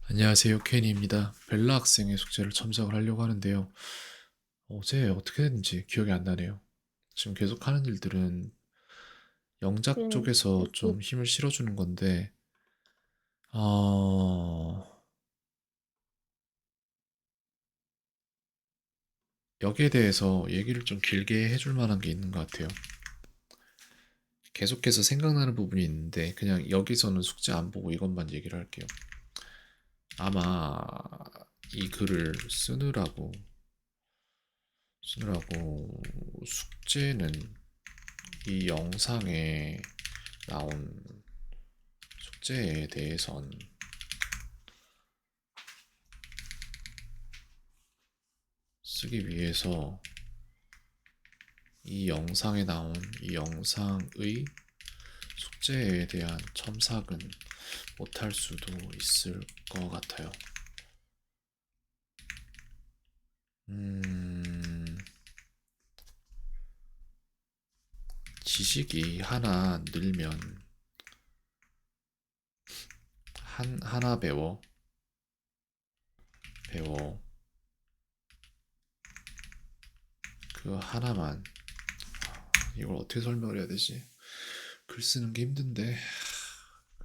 안녕하세요. 케인입니다. 벨라 학생의 숙제를 첨삭을 하려고 하는데요. 어제 어떻게 됐는지 기억이 안 나네요. 지금 계속 하는 일들은 영작 쪽에서 여기 좀 힘을 실어주는 건데, 어, 여기에 대해서 얘기를 좀 길게 해줄 만한 게 있는 것 같아요. 계속해서 생각나는 부분이 있는데, 그냥 여기서는 숙제 안 보고 이것만 얘기를 할게요. 아마 이 글을 쓰느라고 숙제는 이 영상에 나온 숙제에 대해선 쓰기 위해서 이 영상에 나온 이 영상의 숙제에 대한 첨삭은 못할 수도 있을 것 같아요. 음, 지식이 하나 늘면 하나 배워 그 하나만 이걸 어떻게 설명을 해야 되지? 글 쓰는 게 힘든데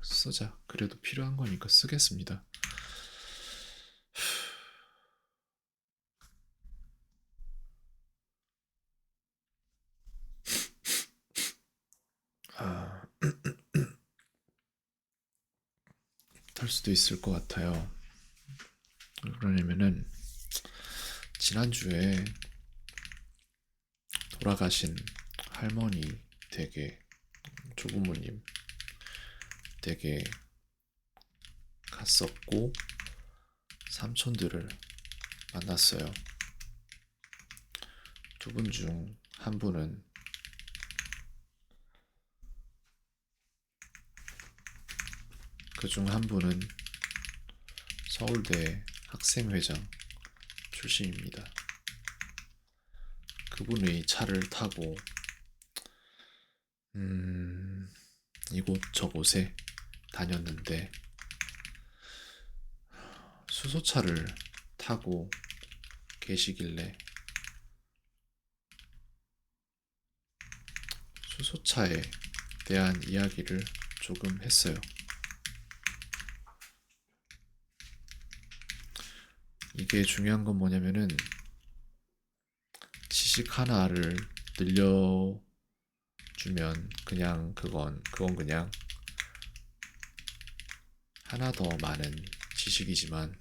쓰자. 그래도 필요한 거니까 쓰겠습니다. 아, 할 수도 있을 것 같아요. 그러려면은 지난주에 돌아가신 할머니 댁에 조부모님 댁에 갔었고 삼촌들을 만났어요. 두 분 중 한 분은 그 중 한 분은 서울대 학생회장 출신입니다. 그분의 차를 타고 이곳저곳에 다녔는데 수소차를 타고 계시길래 수소차에 대한 이야기를 조금 했어요. 이게 중요한 건 뭐냐면은 지식 하나를 늘려주면 그건 그냥 하나 더 많은 지식이지만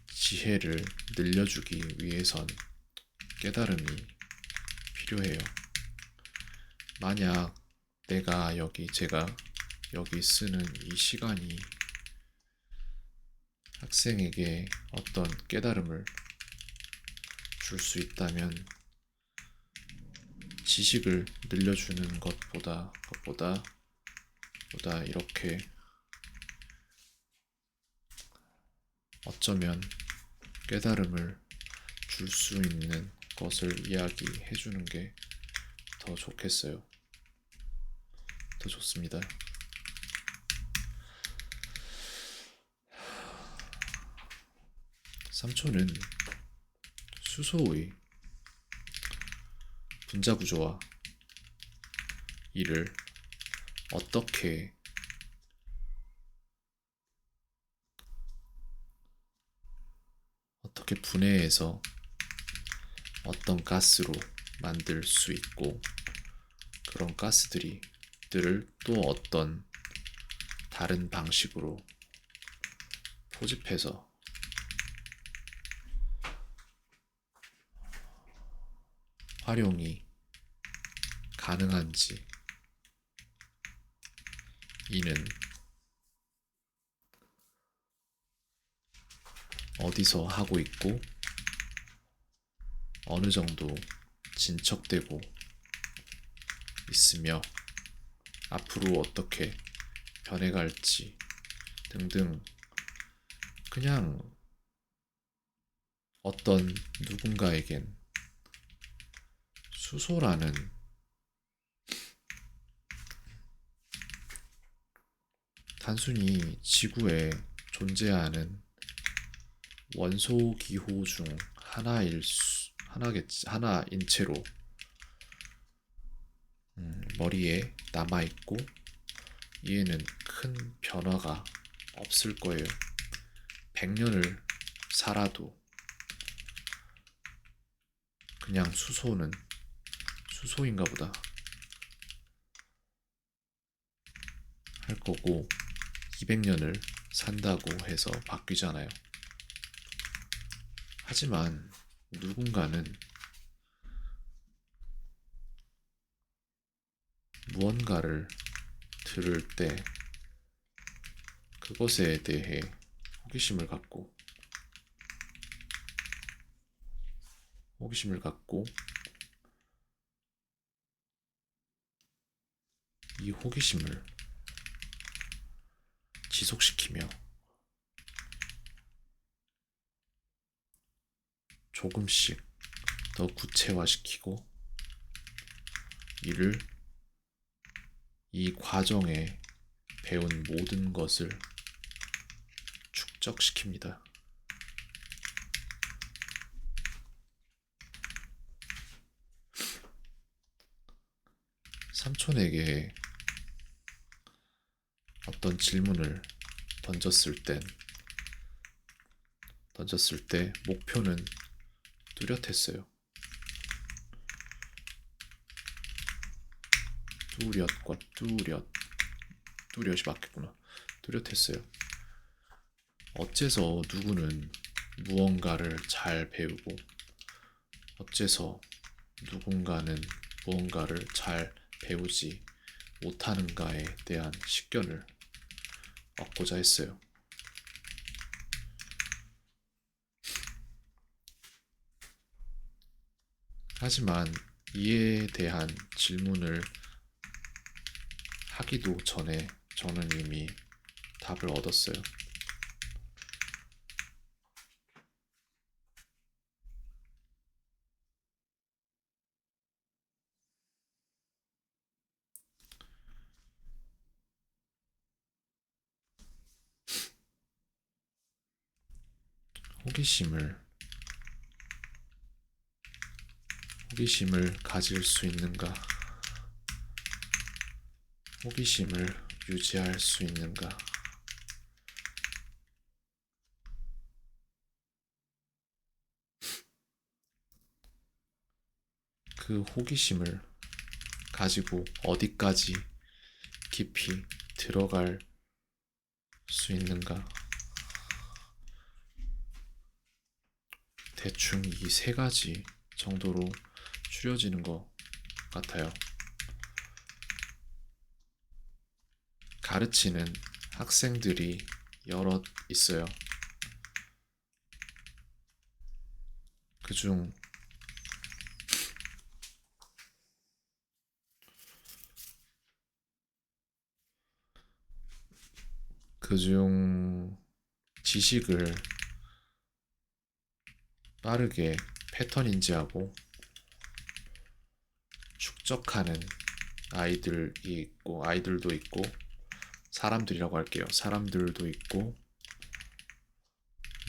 지혜를 늘려주기 위해선 깨달음이 필요해요. 만약 제가 여기 쓰는 이 시간이 학생에게 어떤 깨달음을 줄 수 있다면 지식을 늘려주는 것보다 이렇게 어쩌면 깨달음을 줄 수 있는 것을 이야기해 주는 게 더 좋겠어요. 더 좋습니다. 삼촌은 수소의 분자 구조와 이를 어떻게 분해해서 어떤 가스로 만들 수 있고 그런 가스들을 또 어떤 다른 방식으로 포집해서 활용이 가능한지 이는 어디서 하고 있고 어느 정도 진척되고 있으며 앞으로 어떻게 변해갈지 등등 그냥 어떤 누군가에겐 수소라는 단순히 지구에 존재하는 원소 기호 중 하나인 채로 머리에 남아있고 이에는 큰 변화가 없을 거예요. 100년을 살아도 그냥 수소인가 보다 할 거고 200년을 산다고 해서 바뀌잖아요. 하지만 누군가는 무언가를 들을 때 그것에 대해 호기심을 갖고 이 호기심을 지속시키며 조금씩 더 구체화시키고 이 과정에 배운 모든 것을 축적시킵니다. 삼촌에게 어떤 질문을 던졌을 때 목표는 뚜렷했어요. 뚜렷이 맞겠구나. 뚜렷했어요. 어째서 누구는 무언가를 잘 배우고 어째서 누군가는 무언가를 잘 배우지 못하는가에 대한 식견을 얻고자 했어요. 하지만 이에 대한 질문을 하기도 전에 저는 이미 답을 얻었어요. 호기심을 가질 수 있는가? 호기심을 유지할 수 있는가? 그 호기심을 가지고 어디까지 깊이 들어갈 수 있는가? 대충 이 세 가지 정도로 추려지는 것 같아요. 가르치는 학생들이 여럿 있어요. 그중 지식을 빠르게 패턴 인지하고 축적하는 아이들도 있고 사람들이라고 할게요. 사람들도 있고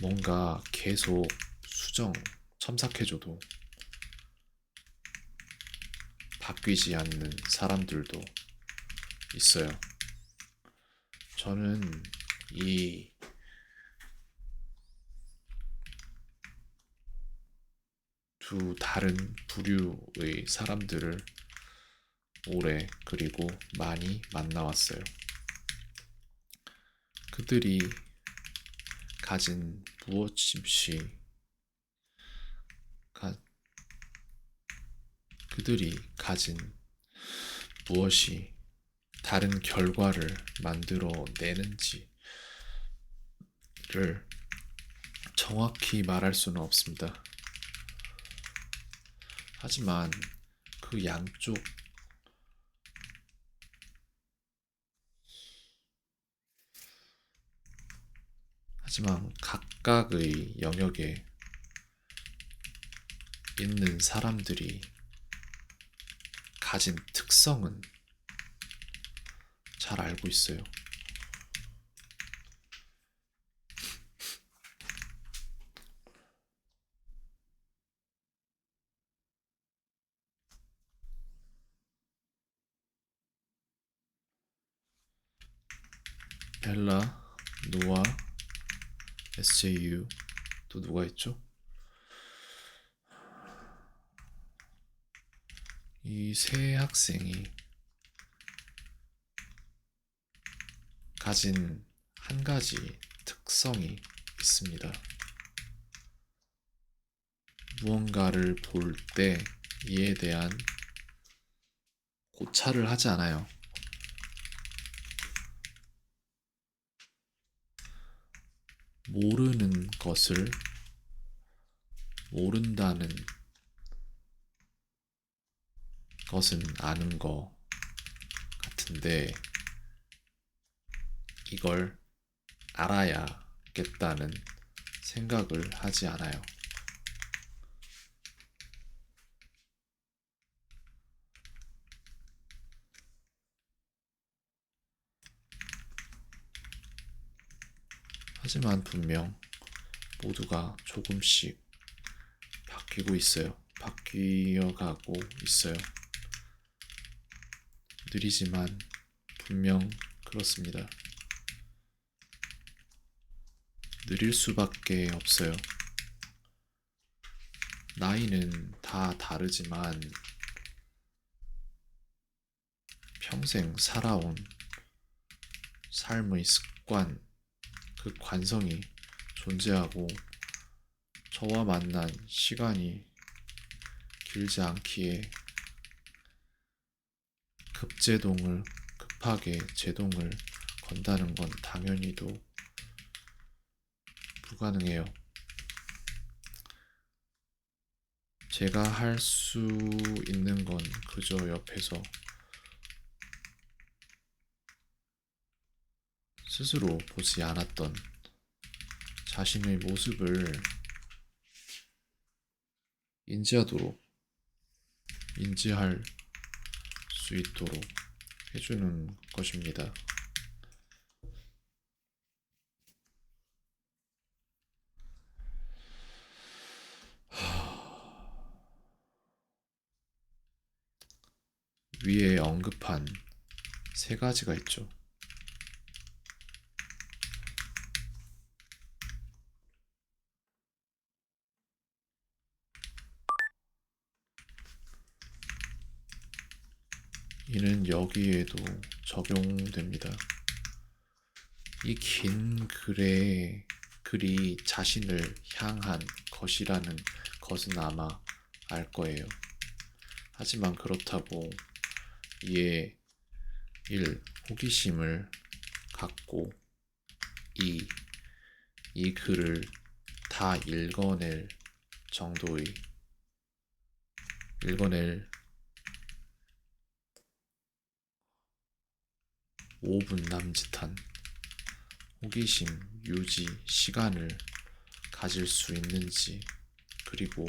뭔가 계속 첨삭해줘도 바뀌지 않는 사람들도 있어요. 저는 이 두 다른 부류의 사람들을 오래 그리고 많이 만나왔어요. 그들이 가진 무엇이 다른 결과를 만들어내는지를 정확히 말할 수는 없습니다. 하지만 각각의 영역에 있는 사람들이 가진 특성은 잘 알고 있어요. 엘라, 노아, SJU. 또 누가 있죠? 이 세 학생이 가진 한 가지 특성이 있습니다. 무언가를 볼 때 이에 대한 고찰을 하지 않아요. 모르는 것을 모른다는 것은 아는 거 같은데 이걸 알아야겠다는 생각을 하지 않아요. 하지만 분명 모두가 조금씩 바뀌고 있어요. 바뀌어가고 있어요. 느리지만 분명 그렇습니다. 느릴 수밖에 없어요. 나이는 다 다르지만 평생 살아온 삶의 습관, 그 관성이 존재하고 저와 만난 시간이 길지 않기에 급하게 제동을 건다는 건 당연히도 불가능해요. 제가 할 수 있는 건 그저 옆에서 스스로 보지 않았던 자신의 모습을 인지할 수 있도록 해주는 것입니다. 위에 언급한 세 가지가 있죠. 이는 여기에도 적용됩니다. 이 긴 글이 자신을 향한 것이라는 것은 아마 알 거예요. 하지만 그렇다고 이에 1. 호기심을 갖고 2. 이 글을 다 읽어낼 5분 남짓한 호기심 유지 시간을 가질 수 있는지 그리고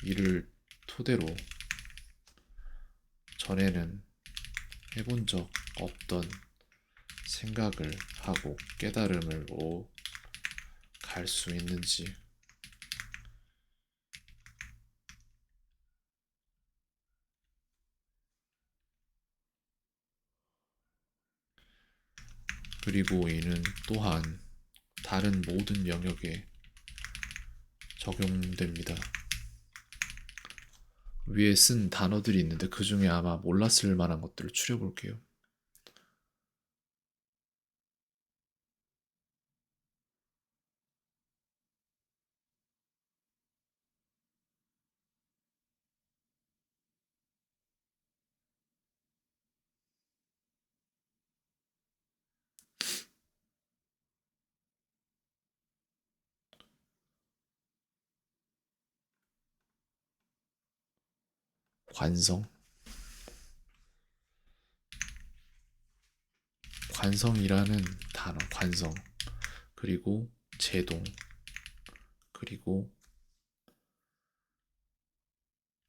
이를 토대로 전에는 해본 적 없던 생각을 하고 깨달음으로 갈 수 있는지 그리고 이는 또한 다른 모든 영역에 적용됩니다. 위에 쓴 단어들이 있는데 그 중에 아마 몰랐을 만한 것들을 추려볼게요. 관성이라는 단어, 관성, 그리고 제동, 그리고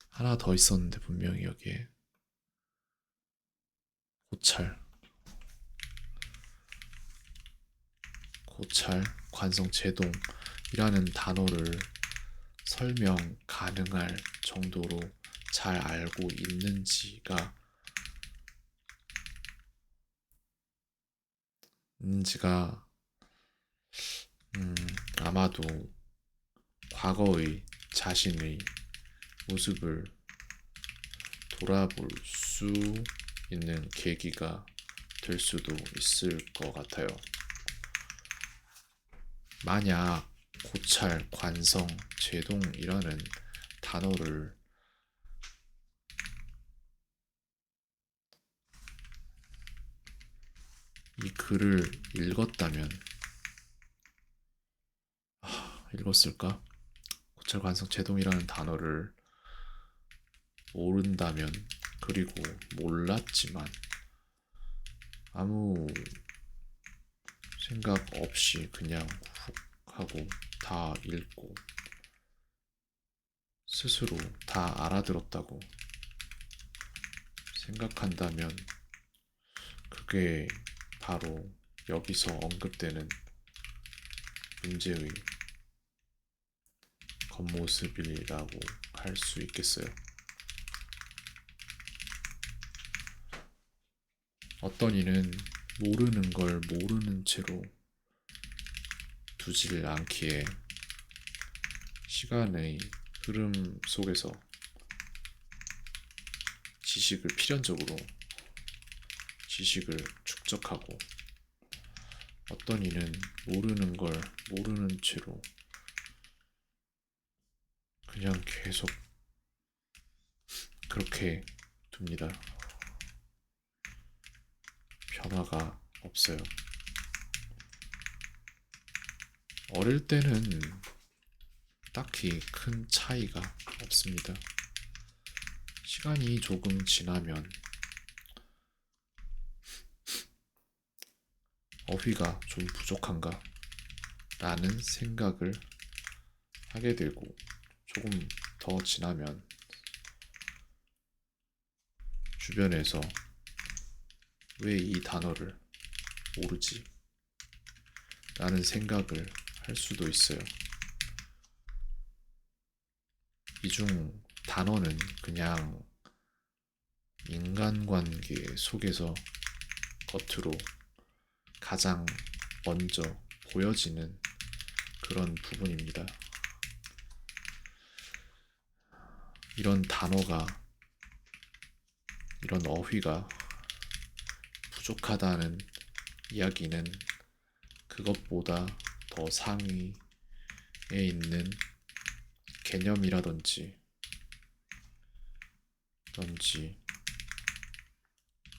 하나 더 있었는데 분명히 여기에 고찰, 관성, 제동이라는 단어를 설명 가능할 정도로 잘 알고 있는지가 있는지가 음, 아마도 과거의 자신의 모습을 돌아볼 수 있는 계기가 될 수도 있을 것 같아요. 만약 고찰, 관성, 제동이라는 단어를 이 글을 읽었다면, 읽었을까? 고찰, 관성, 제동이라는 단어를 모른다면, 그리고 몰랐지만 아무 생각 없이 그냥 훅 하고 다 읽고 스스로 다 알아들었다고 생각한다면 그게 바로 여기서 언급되는 문제의 겉모습이라고 할 수 있겠어요. 어떤 이는 모르는 걸 모르는 채로 두지를 않기에 시간의 흐름 속에서 지식을 필연적으로 지식을 축적하고, 어떤 이는 모르는 걸 모르는 채로 그냥 계속 그렇게 둡니다. 변화가 없어요. 어릴 때는 딱히 큰 차이가 없습니다. 시간이 조금 지나면 어휘가 좀 부족한가 라는 생각을 하게 되고, 조금 더 지나면 주변에서 왜 이 단어를 모르지? 라는 생각을 할 수도 있어요. 이 중 단어는 그냥 인간관계 속에서 겉으로 가장 먼저 보여지는 그런 부분입니다. 이런 단어가, 이런 어휘가 부족하다는 이야기는 그것보다 더 상위에 있는 개념이라든지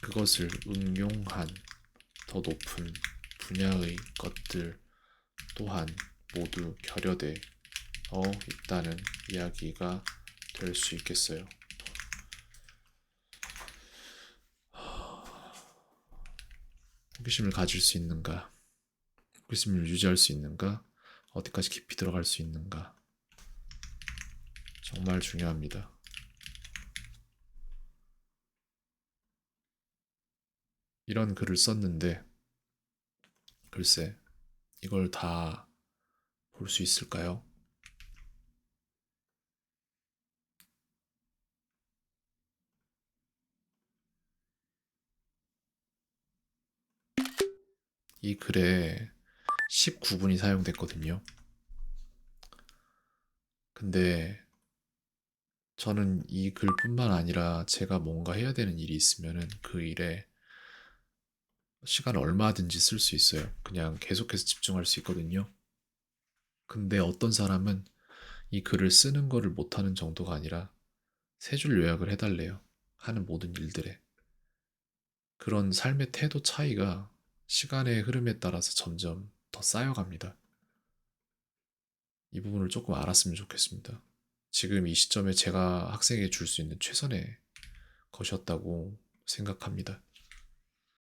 그것을 응용한 더 높은 분야의 것들 또한 모두 결여되어 있다는 이야기가 될 수 있겠어요. 호기심을 가질 수 있는가? 호기심을 유지할 수 있는가? 어디까지 깊이 들어갈 수 있는가? 정말 중요합니다. 이런 글을 썼는데 글쎄 이걸 다 볼 수 있을까요? 이 글에 19분이 사용됐거든요. 근데 저는 이 글뿐만 아니라 제가 뭔가 해야 되는 일이 있으면은 그 일에 시간을 얼마든지 쓸 수 있어요. 그냥 계속해서 집중할 수 있거든요. 근데 어떤 사람은 이 글을 쓰는 거를 못하는 정도가 아니라 세 줄 요약을 해달래요. 하는 모든 일들에. 그런 삶의 태도 차이가 시간의 흐름에 따라서 점점 더 쌓여갑니다. 이 부분을 조금 알았으면 좋겠습니다. 지금 이 시점에 제가 학생에게 줄 수 있는 최선의 것이었다고 생각합니다.